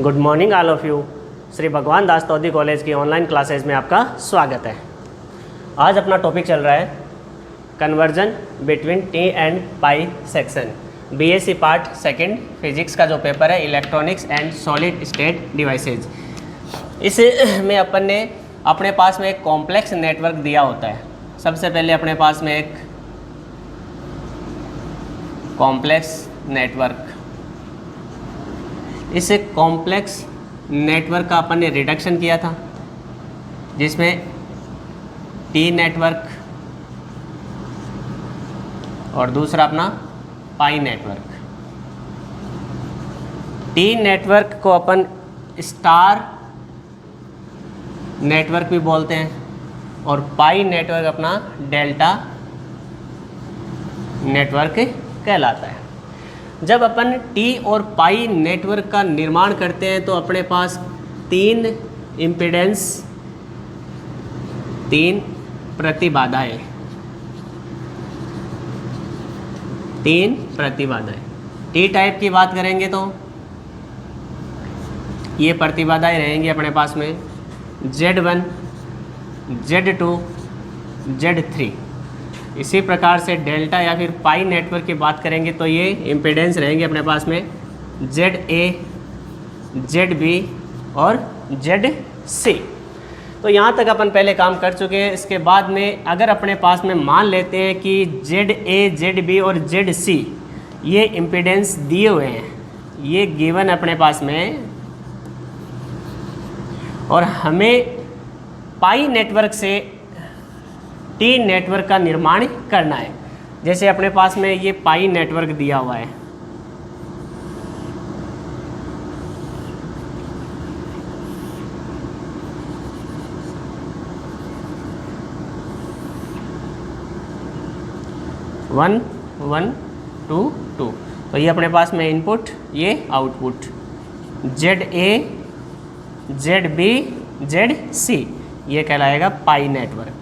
Good morning all of you. Shri भगवान दास तौदी college की online classes में आपका स्वागत है। आज अपना टॉपिक चल रहा है conversion between T and pi section, BSc part second physics का जो पेपर है electronics and solid state devices. इसमें अपन ने अपने पास में एक कॉम्प्लेक्स नेटवर्क दिया होता है। सबसे पहले अपने पास में एक कॉम्प्लेक्स नेटवर्क, इस कॉम्प्लेक्स नेटवर्क का अपन ने रिडक्शन किया था जिसमें टी नेटवर्क और दूसरा अपना पाई नेटवर्क। टी नेटवर्क को अपन स्टार नेटवर्क भी बोलते हैं और पाई नेटवर्क अपना डेल्टा नेटवर्क कहलाता है। जब अपन टी और पाई नेटवर्क का निर्माण करते हैं तो अपने पास तीन इम्पीडेंस, तीन प्रतिबाधाएं, टी टाइप की बात करेंगे तो ये प्रतिबाधाएं रहेंगी अपने पास में Z1, Z2, Z3। इसी प्रकार से डेल्टा या फिर पाई नेटवर्क की बात करेंगे तो ये इम्पीडेंस रहेंगे अपने पास में ZA, ZB और ZC। तो यहाँ तक अपन पहले काम कर चुके हैं। इसके बाद में अगर अपने पास में मान लेते हैं कि ZA, ZB और ZC ये इम्पीडेंस दिए हुए हैं, ये गिवन अपने पास में, और हमें पाई नेटवर्क से टी नेटवर्क का निर्माण करना है। जैसे अपने पास में ये पाई नेटवर्क दिया हुआ है, वन वन टू टू, तो ये अपने पास में इनपुट, ये आउटपुट, ZA, ZB, ZC, ये कहलाएगा पाई नेटवर्क।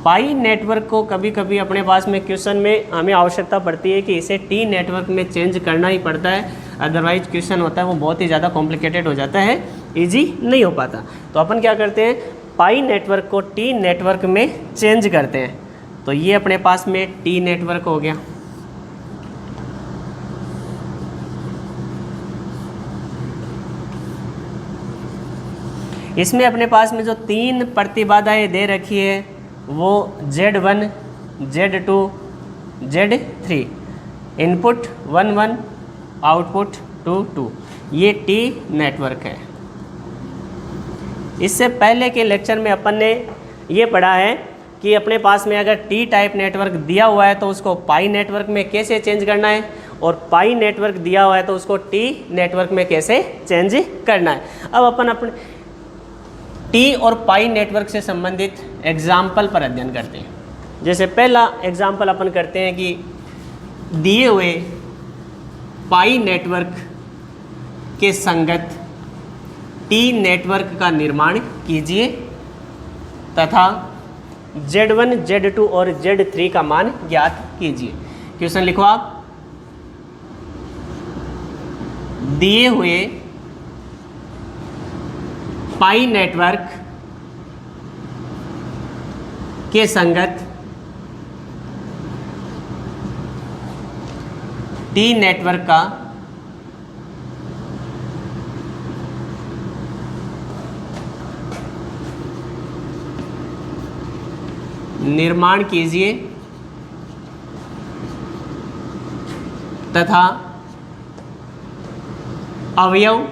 पाई नेटवर्क को कभी कभी अपने पास में क्वेश्चन में हमें आवश्यकता पड़ती है कि इसे टी नेटवर्क में चेंज करना ही पड़ता है, अदरवाइज क्वेश्चन होता है वो बहुत ही ज़्यादा कॉम्प्लिकेटेड हो जाता है, इजी नहीं हो पाता। तो अपन क्या करते हैं, पाई नेटवर्क को टी नेटवर्क में चेंज करते हैं। तो ये अपने पास में टी नेटवर्क हो गया। इसमें अपने पास में जो तीन प्रतिबाधाएं दे रखी है वो Z1, Z2, Z3, input 1 1, output 2 2, ये टी नेटवर्क है। इससे पहले के लेक्चर में अपन ने ये पढ़ा है कि अपने पास में अगर टी टाइप नेटवर्क दिया हुआ है तो उसको पाई नेटवर्क में कैसे चेंज करना है, और पाई नेटवर्क दिया हुआ है तो उसको टी नेटवर्क में कैसे चेंज करना है। अब अपन अपने टी और पाई नेटवर्क से संबंधित एग्जाम्पल पर अध्ययन करते हैं। जैसे पहला एग्जाम्पल अपन करते हैं कि दिए हुए पाई नेटवर्क के संगत टी नेटवर्क का निर्माण कीजिए तथा Z1, Z2 और Z3 का मान ज्ञात कीजिए। क्वेश्चन लिखो आप, दिए हुए पाई नेटवर्क के संगत टी नेटवर्क का निर्माण कीजिए तथा अवयव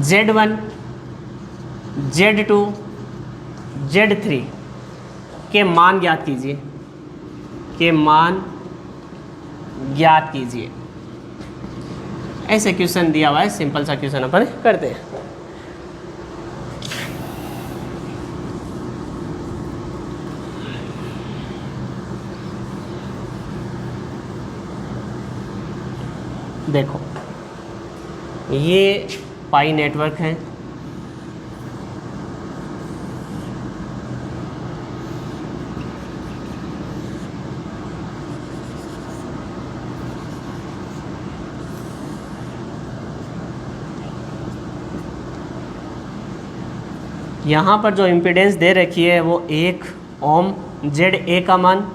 Z1, Z2, Z3 के मान ज्ञात कीजिए, ऐसे क्वेश्चन दिया हुआ है। सिंपल सा क्वेश्चन अपन करते हैं। देखो ये पाई नेटवर्क है, यहाँ पर जो इम्पीडेंस दे रखी है वो 1 ओम, ZA का मान,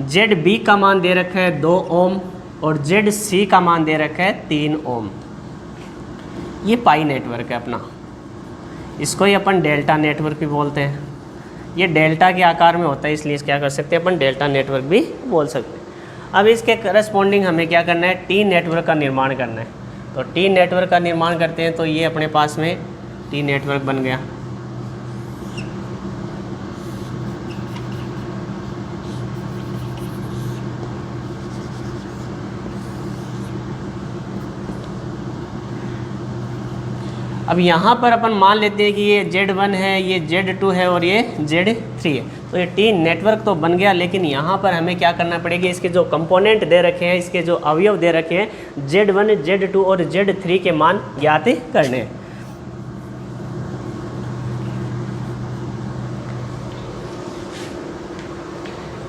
ZB का मान दे रखा है 2 ओम और ZC का मान दे रखा है 3 ओम। ये पाई नेटवर्क है अपना, इसको ही अपन डेल्टा नेटवर्क भी बोलते हैं। ये डेल्टा के आकार में होता है, इसलिए क्या कर सकते हैं अपन, डेल्टा नेटवर्क भी बोल सकते हैं। अब इसके करस्पॉन्डिंग हमें क्या करना है, टी नेटवर्क का निर्माण करना है। तो टी नेटवर्क का निर्माण करते हैं, तो ये अपने पास में टी नेटवर्क बन गया। अब यहाँ पर अपन मान लेते हैं कि ये Z1 है, ये Z2 है और ये Z3 है। तो ये टी नेटवर्क तो बन गया, लेकिन यहाँ पर हमें क्या करना पड़ेगा, इसके जो कंपोनेंट दे रखे हैं, इसके जो अवयव दे रखे हैं, Z1, Z2 और Z3 के मान ज्ञात करने हैं।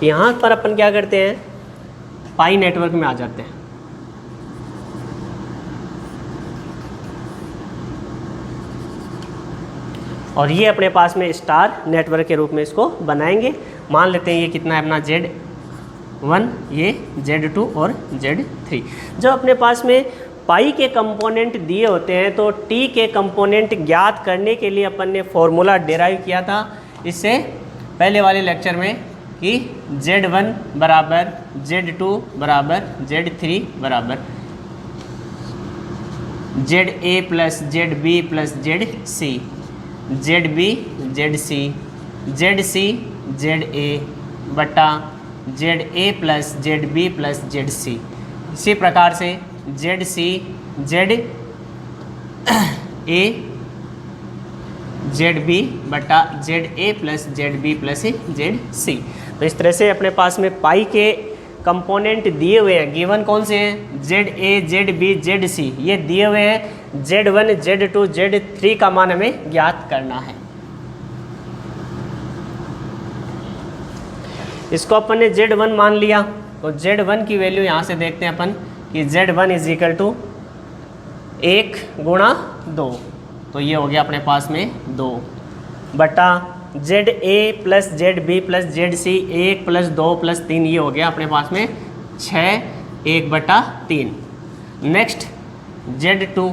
यहाँ पर अपन क्या करते हैं, पाई नेटवर्क में आ जाते हैं। और ये अपने पास में स्टार नेटवर्क के रूप में इसको बनाएंगे। मान लेते हैं ये कितना है अपना Z1, ये Z2 और Z3। जब अपने पास में पाई के कंपोनेंट दिए होते हैं तो टी के कंपोनेंट ज्ञात करने के लिए अपन ने फॉर्मूला डिराइव किया था इससे पहले वाले लेक्चर में कि Z1 बराबर Z2 बराबर Z3 बराबर ZA plus ZB plus ZC, ZB ZC, ZC ZA बटा ZA plus ZB plus ZC। इसी प्रकार से ZC ZA ZB बटा ZA plus ZB plus ZC। तो इस तरह से अपने पास में पाई के कंपोनेंट दिए हुए हैं, गिवन कौन से हैं, ZA ZB ZC, ये दिए हुए हैं। Z1 Z2 Z3 का मान हमें ज्ञात करना है। इसको अपन ने Z1 मान लिया, तो Z1 की वैल्यू यहाँ से देखते हैं अपन कि Z1 इज इक्वल टू 1 गुणा 2, तो ये हो गया अपने पास में 2 बटा ZA plus ZB plus ZC 1 plus 2 plus 3, ये हो गया अपने पास में 6 1 बटा 3। नेक्स्ट Z2,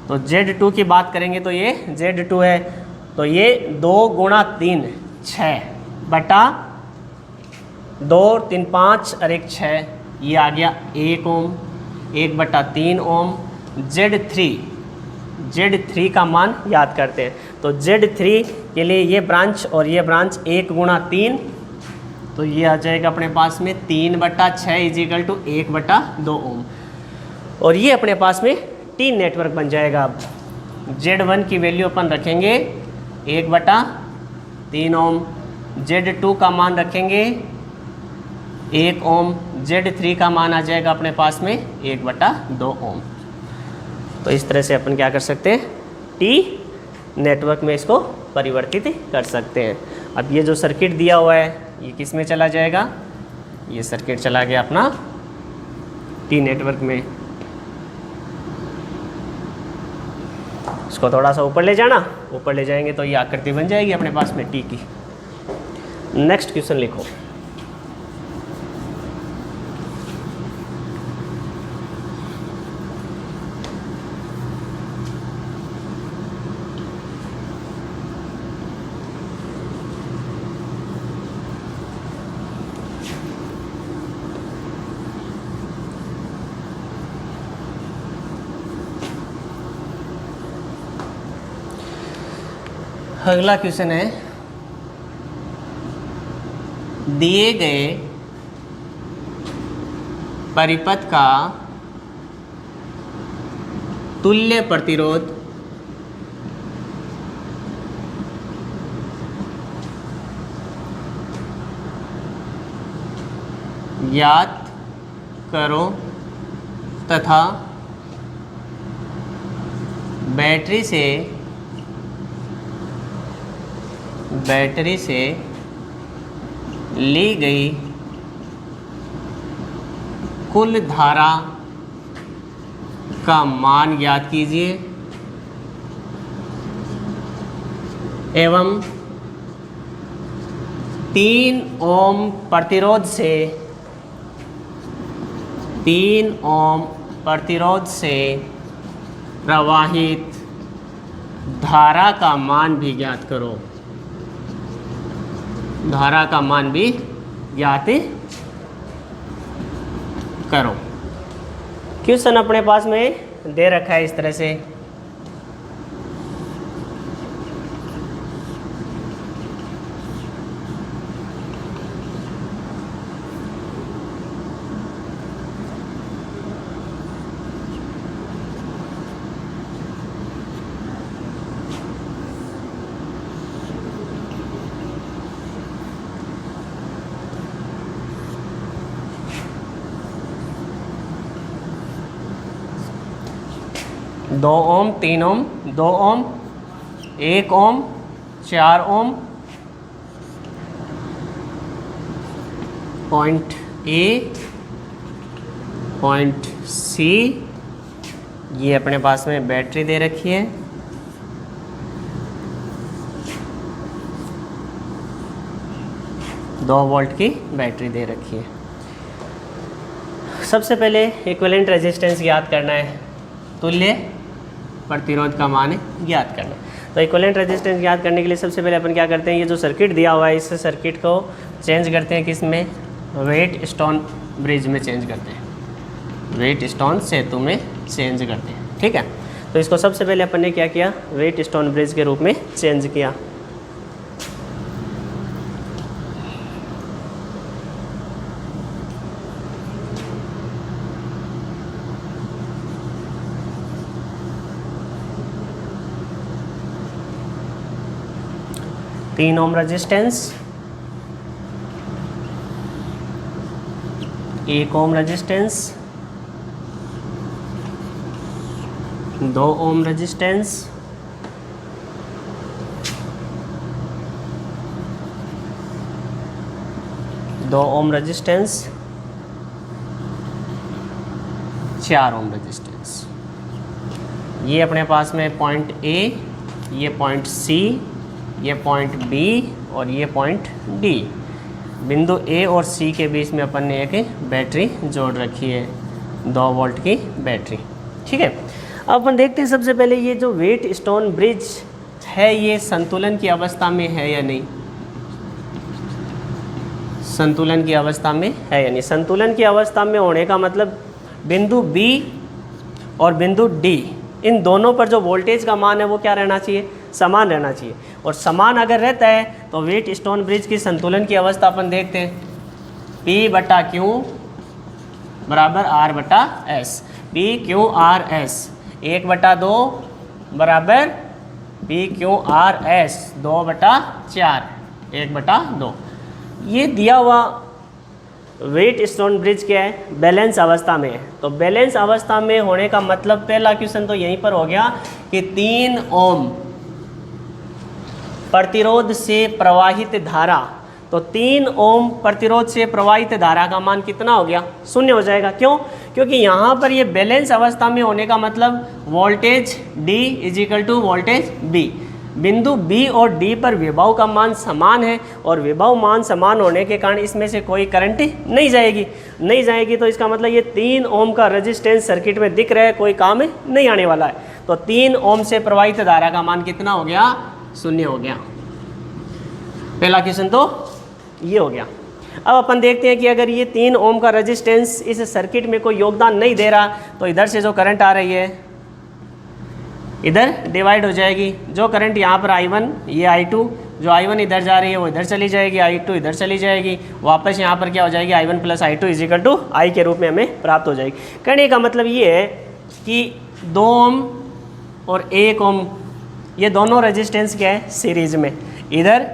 तो Z2 की बात करेंगे तो ये Z2 है, तो ये 2 गुणा 3 6 बटा 2 3 5 और 1 6, ये आ गया 1 ओम 1 बटा 3 ओम। Z3 का मान याद करते हैं, तो Z3 के लिए ये ब्रांच और ये ब्रांच 1 गुणा 3, तो ये आ जाएगा अपने पास में 3 बटा 6 इज इक्वल टू 1 बटा 2 ओम। और ये अपने पास में टी नेटवर्क बन जाएगा। अब Z1 की वैल्यू अपन रखेंगे 1 बटा 3 ओम, Z2 का मान रखेंगे 1 ओम, Z3 का मान आ जाएगा अपने पास में 1 बटा 2 ओम। तो इस तरह से अपन क्या कर सकते हैं, टी नेटवर्क में इसको परिवर्तित कर सकते हैं। अब ये जो सर्किट दिया हुआ है ये किस में चला जाएगा, ये सर्किट चला गया अपना टी नेटवर्क में। इसको थोड़ा सा ऊपर ले जाना, ऊपर ले जाएंगे तो ये आकृति बन जाएगी अपने पास में टी की। नेक्स्ट क्वेश्चन लिखो। अगला क्वेश्चन है, दिए गए परिपथ का तुल्य प्रतिरोध ज्ञात करो तथा बैटरी से ली गई कुल धारा का मान ज्ञात कीजिए। एवं 3 ओम प्रतिरोध से 3 ओम प्रतिरोध से प्रवाहित धारा का मान भी ज्ञात करो। धारा का मान भी ज्ञात करो। क्वेश्चन अपने पास में दे रखा है इस तरह से। दो ओम, 3 ओम, 2 ओम, 1 ओम, 4 ओम, पॉइंट ए, पॉइंट सी, ये अपने पास में बैटरी दे रखी है। दो वोल्ट की बैटरी दे रखी है। सबसे पहले इक्विवेलेंट रेजिस्टेंस ज्ञात करना है, तुल्य प्रतिरोध का मान ज्ञात करना। तो इक्विवेलेंट रेजिस्टेंस ज्ञात करने के लिए सबसे पहले अपन क्या करते हैं, ये जो सर्किट दिया हुआ है इस सर्किट को चेंज करते हैं किस में, वेट स्टोन ब्रिज में चेंज करते हैं, वेट स्टोन सेतु में चेंज करते हैं। ठीक है, तो इसको सबसे पहले अपन ने क्या किया, वेट स्टोन ब्रिज के रूप में चेंज किया। तीन ohm resistance, 1 ohm resistance, 2 ohm resistance, 2 ohm resistance, 4 ohm resistance. ये अपने पास में पॉइंट ए, ये पॉइंट सी, ये पॉइंट बी और ये पॉइंट डी। बिंदु ए और सी के बीच में अपन ने एक बैटरी जोड़ रखी है, 2 वोल्ट की बैटरी। ठीक है, अब अपन देखते हैं सबसे पहले ये जो वेट स्टोन ब्रिज है ये संतुलन की अवस्था में है या नहीं। संतुलन की अवस्था में है या नहीं। संतुलन की अवस्था में होने का मतलब बिंदु बी और बिंदु डी, इन दोनों पर जो वोल्टेज का मान है वो क्या रहना चाहिए, समान रहना चाहिए। और समान अगर रहता है तो वेट स्टोन ब्रिज की संतुलन की अवस्था अपन देखते हैं, P/Q बराबर R/S, PQRS 1/2 बराबर PQRS 2/4 1/2। ये दिया हुआ वेट स्टोन ब्रिज क्या है, बैलेंस अवस्था में है। तो बैलेंस अवस्था में होने का मतलब पहला क्वेश्चन तो यहीं पर हो गया कि 3 ओम प्रतिरोध से प्रवाहित धारा, तो 3 ओम प्रतिरोध से प्रवाहित धारा का मान कितना हो गया, 0 हो जाएगा। क्यों? क्योंकि यहाँ पर ये बैलेंस अवस्था में होने का मतलब वोल्टेज D = वोल्टेज B। बिंदु B और D पर विभव का मान समान है और विभव मान समान होने के कारण इसमें से कोई करंट नहीं जाएगी। तो इसका मतलब ये 3 ओम का रेजिस्टेंस सर्किट में दिख रहा है, कोई काम नहीं आने वाला है। तो 3 ओम से प्रवाहित धारा का मान कितना हो गया, 0 हो गया। पहला क्वेश्चन तो ये हो गया। अब अपन देखते हैं कि अगर ये 3 ओम का रेजिस्टेंस इस सर्किट में कोई योगदान नहीं दे रहा तो इधर से जो करंट आ रही है इधर डिवाइड हो जाएगी। जो करंट यहाँ पर I1, ये I2, जो I1 इधर जा रही है वो इधर चली जाएगी, I2 इधर चली जाएगी, वापस यहाँ पर क्या हो जाएगी, I1 + I2 = I के रूप में हमें प्राप्त हो जाएगी। कहने का मतलब ये है कि 2 ओम और 1 ओम ये दोनों रेजिस्टेंस क्या है, सीरीज में। इधर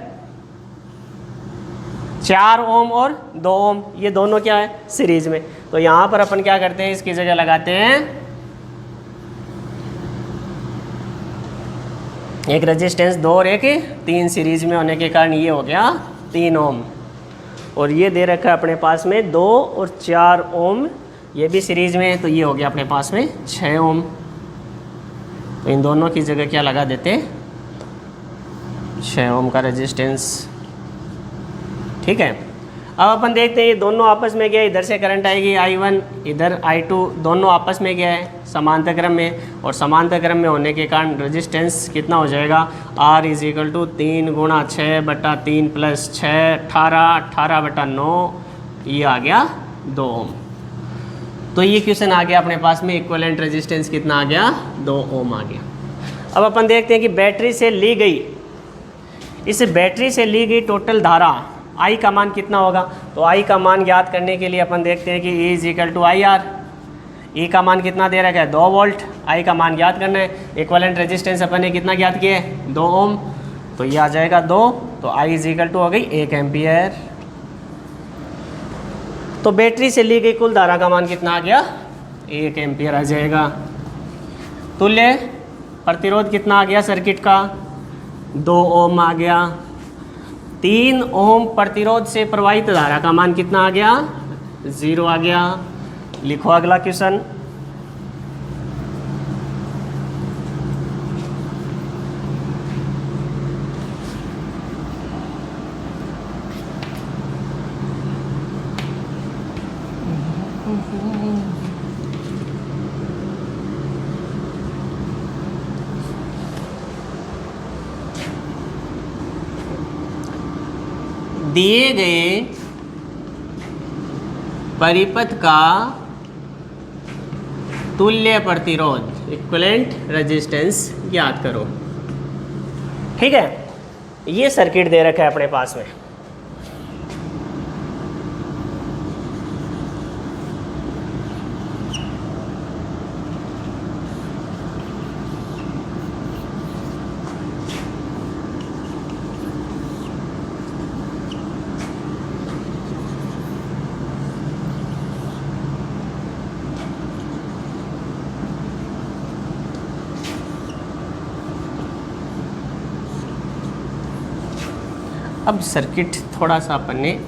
4 ओम और 2 ओम ये दोनों क्या है, सीरीज में। तो यहाँ पर अपन क्या करते हैं, इसकी जगह लगाते हैं एक रेजिस्टेंस 2 और 1 3 सीरीज में होने के कारण ये हो गया 3 ओम। और ये दे रखा है अपने पास में 2 और 4 ओम, ये भी सीरीज में है, तो ये हो गया अपने पास में 6 ओम। तो इन दोनों की जगह क्या लगा देते, 6 ओम का रेजिस्टेंस। ठीक है, अब अपन देखते हैं ये दोनों आपस में गया, इधर से करंट आएगी I1, इधर I2, दोनों आपस में गया है समांतर क्रम में, और समांतर क्रम में होने के कारण रेजिस्टेंस कितना हो जाएगा, R = 3 × 6/3 + 6 18/9, ये आ गया 2 ओम। तो ये क्वेश्चन आ गया अपने पास में, इक्विवेलेंट रेजिस्टेंस कितना आ गया, 2 ओम आ गया। अब अपन देखते हैं कि बैटरी से ली गई, इस बैटरी से ली गई टोटल धारा I का मान कितना होगा। तो I का मान ज्ञात करने के लिए अपन देखते हैं कि E = IR। E का मान कितना दे रखा है, 2 वोल्ट। I का मान ज्ञात करना है, इक्विवेलेंट रेजिस्टेंस अपन ने कितना ज्ञात किया है, 2 ओम, तो ये आ जाएगा 2। तो I = हो गई 1 एम्पियर। तो बैटरी से ली गई कुल धारा का मान कितना आ गया, 1 एम्पियर आ जाएगा। तुल्य प्रतिरोध कितना आ गया सर्किट का, 2 ओम आ गया। 3 ओम प्रतिरोध से प्रवाहित धारा का मान कितना आ गया, 0 आ गया। लिखो अगला क्वेश्चन। दिए गए परिपथ का तुल्य प्रतिरोध इक्विवेलेंट रेजिस्टेंस ज्ञात करो। ठीक है, ये सर्किट दे रखा है अपने पास में। अब सर्किट थोड़ा सा अपन ने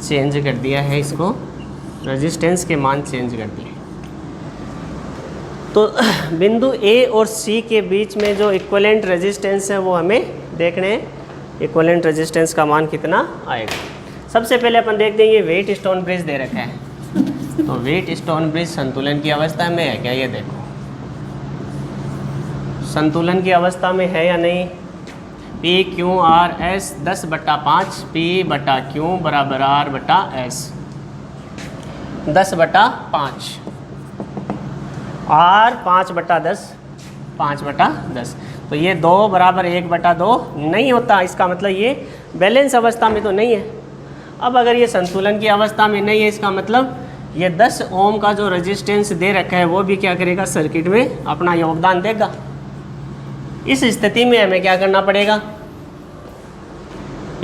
चेंज कर दिया है, इसको रेजिस्टेंस के मान चेंज कर दिए। तो बिंदु A और C के बीच में जो इक्विवेलेंट रेजिस्टेंस है वो हमें देखने हैं, इक्विवेलेंट रेजिस्टेंस का मान कितना आएगा। सबसे पहले अपन देखते हैं ये वेट स्टोन ब्रिज दे रखा है। तो वेट स्टोन ब्रिज संतुलन की अवस्था में है क्या, ये देखो संतुलन की अवस्था में है या नहीं। PQRS 10/5 P/Q = R/S 10/5 R 5/10 5/10। तो ये 2 = 1/2 नहीं होता, इसका मतलब ये बैलेंस अवस्था में तो नहीं है। अब अगर ये संतुलन की अवस्था में नहीं है, इसका मतलब ये 10 ओम का जो रेजिस्टेंस दे रखा है वो भी क्या करेगा, सर्किट में अपना योगदान देगा। इस स्थिति में हमें क्या करना पड़ेगा,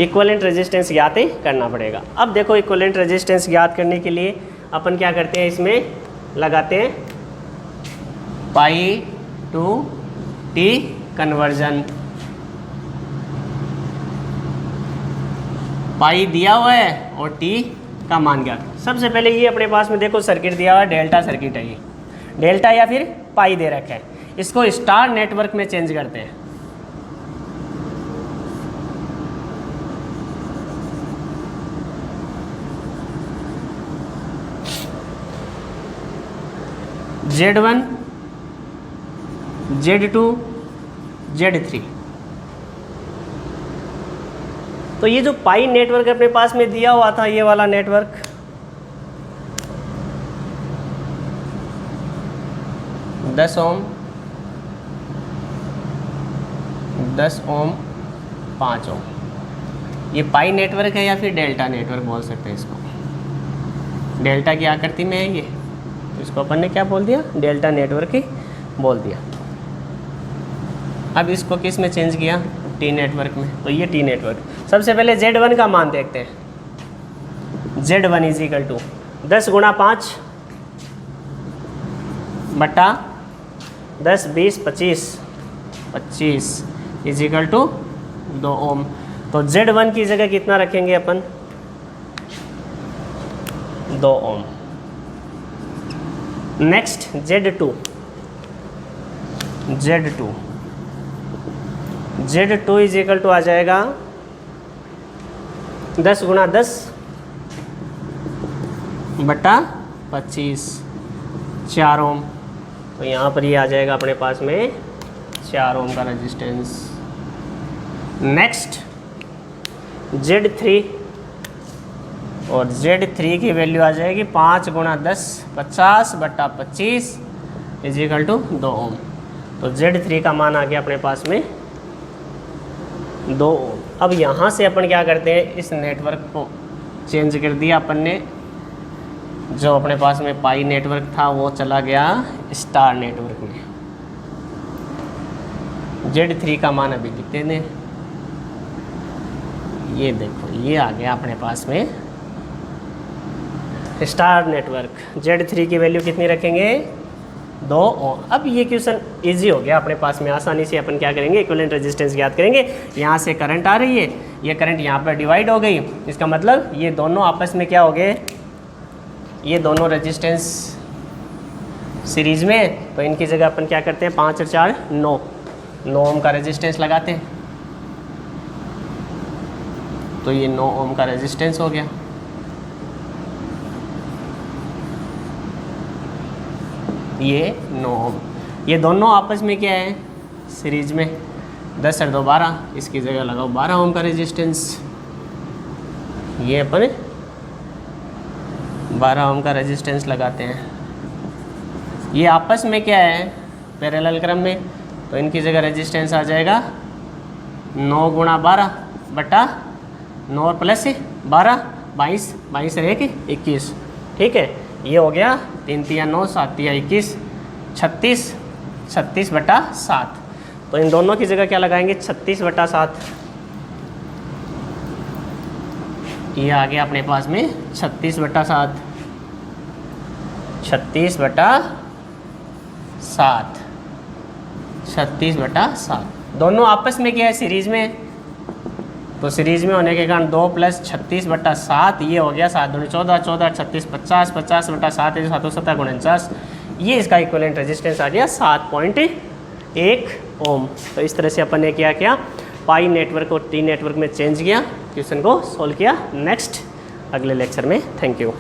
इक्विवेलेंट रेजिस्टेंस ज्ञात करना पड़ेगा। अब देखो इक्विवेलेंट रेजिस्टेंस ज्ञात करने के लिए अपन क्या करते हैं, इसमें लगाते हैं π/T कन्वर्जन। पाई दिया हुआ है और T का मान ज्ञात। सबसे पहले ये अपने पास में देखो सर्किट दिया हुआ है, डेल्टा सर्किट है ये, डेल्टा या फिर पाई दे रखा है। इसको स्टार नेटवर्क में चेंज करते हैं। Z1 Z2 Z3। तो ये जो पाई नेटवर्क अपने पास में दिया हुआ था, ये वाला नेटवर्क, दस ओम 5 ओम, ये पाई नेटवर्क है या फिर डेल्टा नेटवर्क बोल सकते हैं इसको। डेल्टा की आकृति में है ये, तो इसको अपन ने क्या बोल दिया, डेल्टा नेटवर्क ही बोल दिया। अब इसको किस में चेंज किया, टी नेटवर्क में। तो ये टी नेटवर्क। सबसे पहले Z1 का मान देखते हैं। Z1 = 10 × 5 बटा 10 20 25 = 2 ओम। तो Z1 की जगह कितना रखेंगे अपन, 2 ohm. Next Z2 Z2 is equal to आ जाएगा 10 गुणा 10 बटा 25 4 ओम। तो यहाँ पर ये आ जाएगा अपने पास में 4 ओम का रेजिस्टेंस। नेक्स्ट Z3, और Z3 की वैल्यू आ जाएगी 5 गुणा 10 50 बटा 25 इज इक्वल टू 2 ओम। तो Z3 का मान आ गया अपने पास में 2 ओम। अब यहाँ से अपन क्या करते हैं, इस नेटवर्क को चेंज कर दिया अपन ने। जो अपने पास में पाई नेटवर्क था वो चला गया स्टार नेटवर्क में। Z3 का मान अभी लिखते हैं, ये देखो ये आ गया अपने पास में स्टार नेटवर्क। Z3 की वैल्यू कितनी रखेंगे, 2 ओम। अब ये क्वेश्चन इजी हो गया अपने पास में, आसानी से अपन क्या करेंगे, इक्विवेलेंट रेजिस्टेंस ज्ञात करेंगे। यहाँ से करंट आ रही है, ये करंट यहाँ पर डिवाइड हो गई, इसका मतलब ये दोनों आपस में क्या हो गए, ये दोनों रेजिस्टेंस सीरीज में। तो इनकी जगह अपन क्या करते हैं, 5 और 4 9 ओम का रेजिस्टेंस लगाते हैं। तो ये 9 ओम का रेजिस्टेंस हो गया। ये 9 ओम, ये दोनों आपस में क्या है, सीरीज में। 10 और 2 12, इसकी जगह लगाओ 12 ओम का रेजिस्टेंस। ये अपन 12 ओम का रेजिस्टेंस लगाते हैं। ये आपस में क्या है, पैरेलल क्रम में। तो इनकी जगह रेजिस्टेंस आ जाएगा 9 गुणा 12 बटा 9 प्लस 12 22 22 और 1 21। ठीक है, ये हो गया 3 3 9 7 3 21 36 36 बटा 7। तो इन दोनों की जगह क्या लगाएंगे, 36 बटा 7। ये आ गया अपने पास में 36 बटा 7, 36 बटा 7, 36 बटा 7। दोनों आपस में क्या है, सीरीज में। तो सीरीज में होने के कारण 2 प्लस 36 बटा 7, ये हो गया 7 दूनी 14 14 36 50 50 बटा 7 है 7 7 49। ये इसका इक्विवेलेंट रेजिस्टेंस आ गया 7.1 ओम। तो इस तरह से अपन ने क्या पाई नेटवर्क और टी नेटवर्क में चेंज किया, क्वेश्चन को सोल्व किया। नेक्स्ट अगले लेक्चर में। Thank you.